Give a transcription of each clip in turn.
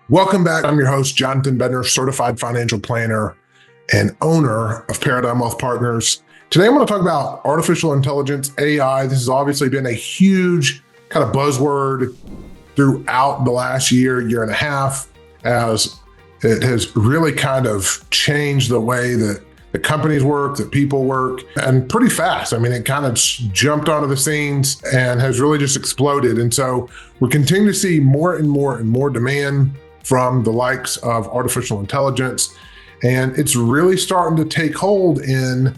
Welcome back. I'm your host, Jonathan Bednar, certified financial planner and owner of Paradigm Wealth Partners. Today, I'm going to talk about artificial intelligence, AI. This has obviously been a huge kind of buzzword throughout the last year and a half, as it has really kind of changed the way that the companies work, that people work, and pretty fast. I mean, it kind of jumped onto the scenes and has really just exploded. And so we're continuing to see more and more demand from the likes of artificial intelligence. And it's really starting to take hold in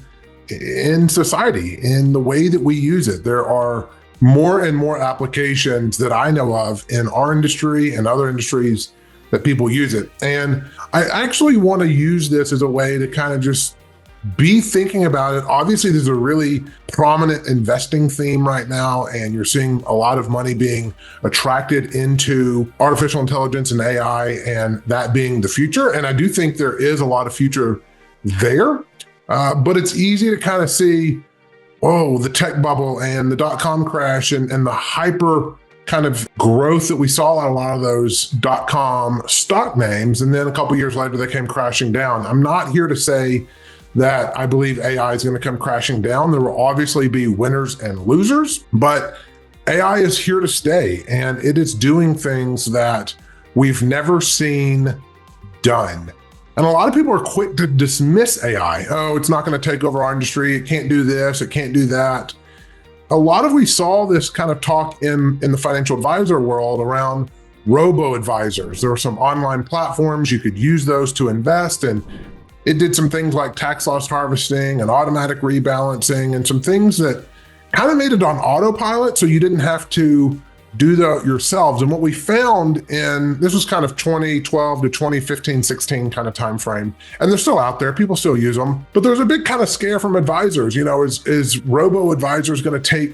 society, in the way that we use it. There are more and more applications that I know of in our industry and other industries that people use it. And I actually want to use this as a way to kind of just be thinking about it. Obviously, there's a really prominent investing theme right now, and you're seeing a lot of money being attracted into artificial intelligence and AI, and that being the future. And I do think there is a lot of future there, but it's easy to kind of see, oh, the tech bubble and the dot-com crash and the hyper kind of growth that we saw on a lot of those dot-com stock names. And then a couple of years later, they came crashing down. I'm not here to say that I believe AI is going to come crashing down. There will obviously be winners and losers, but AI is here to stay, and it is doing things that we've never seen done. And a lot of people are quick to dismiss AI. Oh, it's not going to take over our industry. It can't do this. It can't do that. We saw this kind of talk in the financial advisor world around robo-advisors. There were some online platforms. You could use those to invest, and it did some things like tax loss harvesting and automatic rebalancing and some things that kind of made it on autopilot, so you didn't have to do that yourselves. And what we found this was kind of 2012 to 2015, 16 kind of time frame, and they're still out there, people still use them, but there's a big kind of scare from advisors. Is robo-advisors going to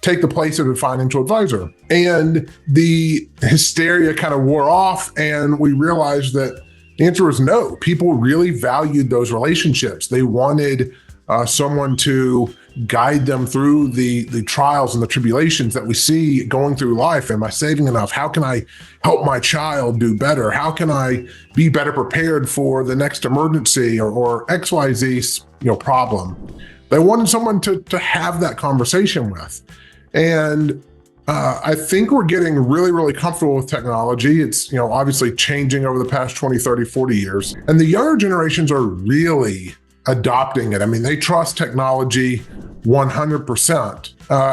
take the place of a financial advisor? And the hysteria kind of wore off, and we realized that the answer was no. People really valued those relationships. They wanted someone to guide them through the trials and the tribulations that we see going through life. Am I saving enough? How can I help my child do better? How can I be better prepared for the next emergency or XYZ problem? They wanted someone to have that conversation with. And I think we're getting really, really comfortable with technology. It's, obviously changing over the past 20, 30, 40 years. And the younger generations are really adopting it. I mean, they trust technology 100%.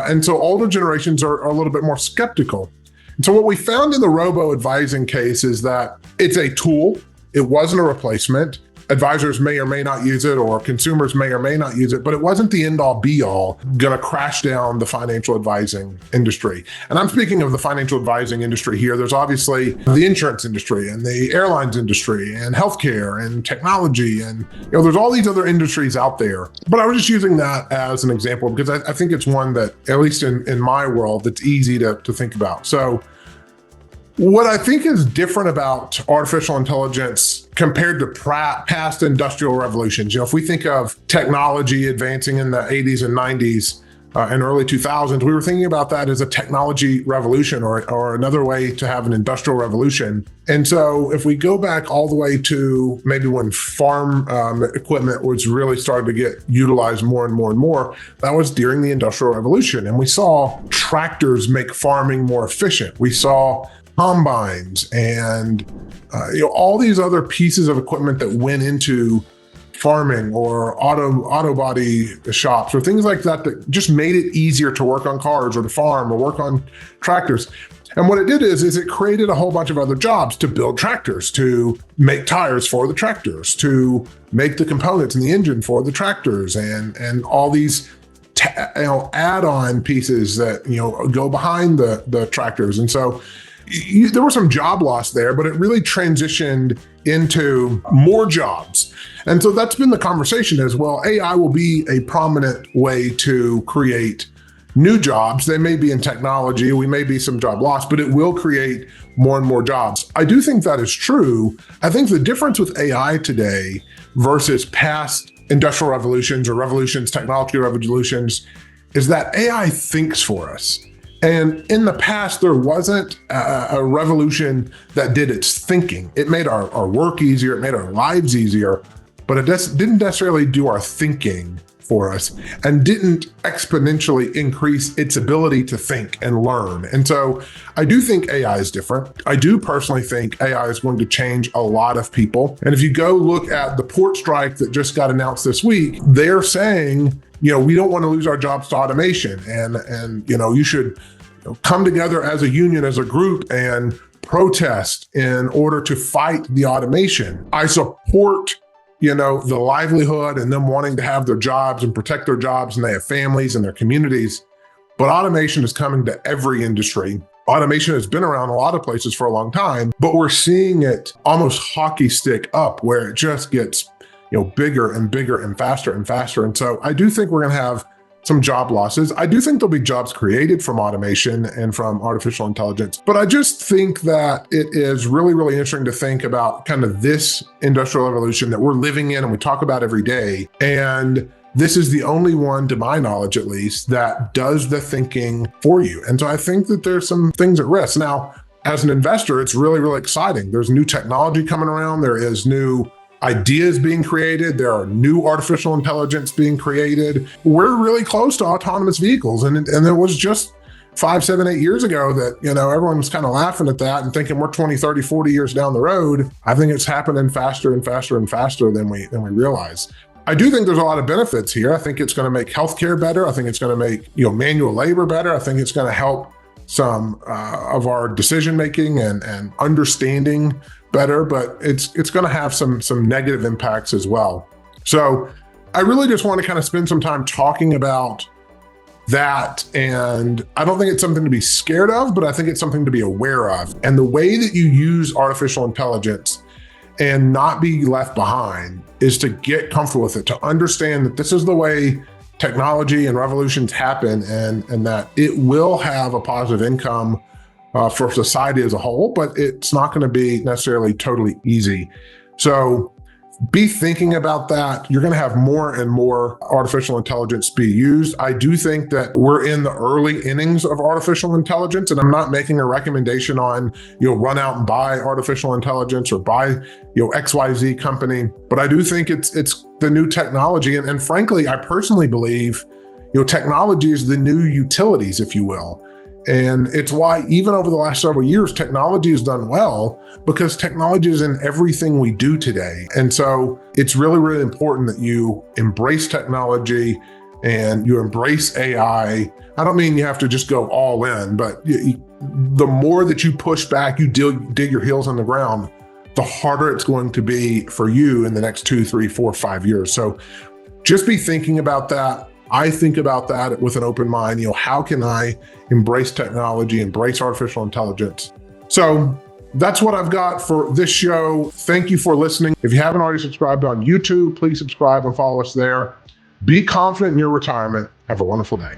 And so older generations are a little bit more skeptical. And so what we found in the robo-advising case is that it's a tool. It wasn't a replacement. Advisors may or may not use it, or consumers may or may not use it, but it wasn't the end-all be-all going to crash down the financial advising industry. And I'm speaking of the financial advising industry here. There's obviously the insurance industry and the airlines industry and healthcare and technology, and there's all these other industries out there. But I was just using that as an example because I think it's one that, at least in my world, it's easy to think about. So what I think is different about artificial intelligence compared to past industrial revolutions, if we think of technology advancing in the 80s and 90s and early 2000s, we were thinking about that as a technology revolution or another way to have an industrial revolution. And so if we go back all the way to maybe when farm equipment was really starting to get utilized more and more, that was during the Industrial Revolution. And we saw tractors make farming more efficient. We saw combines and all these other pieces of equipment that went into farming or auto body shops or things like that just made it easier to work on cars or to farm or work on tractors. And what it did is it created a whole bunch of other jobs to build tractors, to make tires for the tractors, to make the components in the engine for the tractors, and all these add-on pieces that go behind the tractors. And so there was some job loss there, but it really transitioned into more jobs. And so that's been the conversation as well. AI will be a prominent way to create new jobs. They may be in technology, we may be some job loss, but it will create more and more jobs. I do think that is true. I think the difference with AI today versus past industrial revolutions or revolutions, technology revolutions, is that AI thinks for us. And in the past, there wasn't a revolution that did its thinking. It made our work easier, it made our lives easier, but it didn't necessarily do our thinking for us and didn't exponentially increase its ability to think and learn. And so I do think AI is different. I do personally think AI is going to change a lot of people. And if you go look at the port strike that just got announced this week, they're saying, we don't want to lose our jobs to automation. And you should come together as a union, as a group, and protest in order to fight the automation. I support the livelihood and them wanting to have their jobs and protect their jobs, and they have families and their communities. But automation is coming to every industry. Automation has been around a lot of places for a long time, but we're seeing it almost hockey stick up, where it just gets bigger and bigger and faster and faster. And so I do think we're going to have some job losses. I do think there'll be jobs created from automation and from artificial intelligence, but I just think that it is really, really interesting to think about kind of this industrial revolution that we're living in and we talk about every day. And this is the only one, to my knowledge at least, that does the thinking for you. And so I think that there's some things at risk. Now, as an investor, it's really, really exciting. There's new technology coming around. There is new ideas being created. There are new artificial intelligence being created. We're really close to autonomous vehicles. And it was just 5, 7, 8 years ago that, everyone was kind of laughing at that and thinking we're 20, 30, 40 years down the road. I think it's happening faster and faster and faster than we realize. I do think there's a lot of benefits here. I think it's going to make healthcare better. I think it's going to make, manual labor better. I think it's going to help some of our decision-making and understanding better, but it's going to have some negative impacts as well. So I really just want to kind of spend some time talking about that. And I don't think it's something to be scared of, but I think it's something to be aware of. And the way that you use artificial intelligence and not be left behind is to get comfortable with it, to understand that this is the way technology and revolutions happen, and that it will have a positive income for society as a whole, but it's not going to be necessarily totally easy. So be thinking about that. You're going to have more and more artificial intelligence be used. I do think that we're in the early innings of artificial intelligence, and I'm not making a recommendation on, run out and buy artificial intelligence or buy, XYZ company. But I do think it's the new technology. And frankly, I personally believe, technology is the new utilities, if you will. And it's why even over the last several years, technology has done well, because technology is in everything we do today. And so it's really, really important that you embrace technology and you embrace AI. I don't mean you have to just go all in, but the more that you push back, you dig your heels in the ground, the harder it's going to be for you in the next 2, 3, 4, 5 years. So just be thinking about that. I think about that with an open mind. How can I embrace technology, embrace artificial intelligence? So that's what I've got for this show. Thank you for listening. If you haven't already subscribed on YouTube, please subscribe and follow us there. Be confident in your retirement. Have a wonderful day.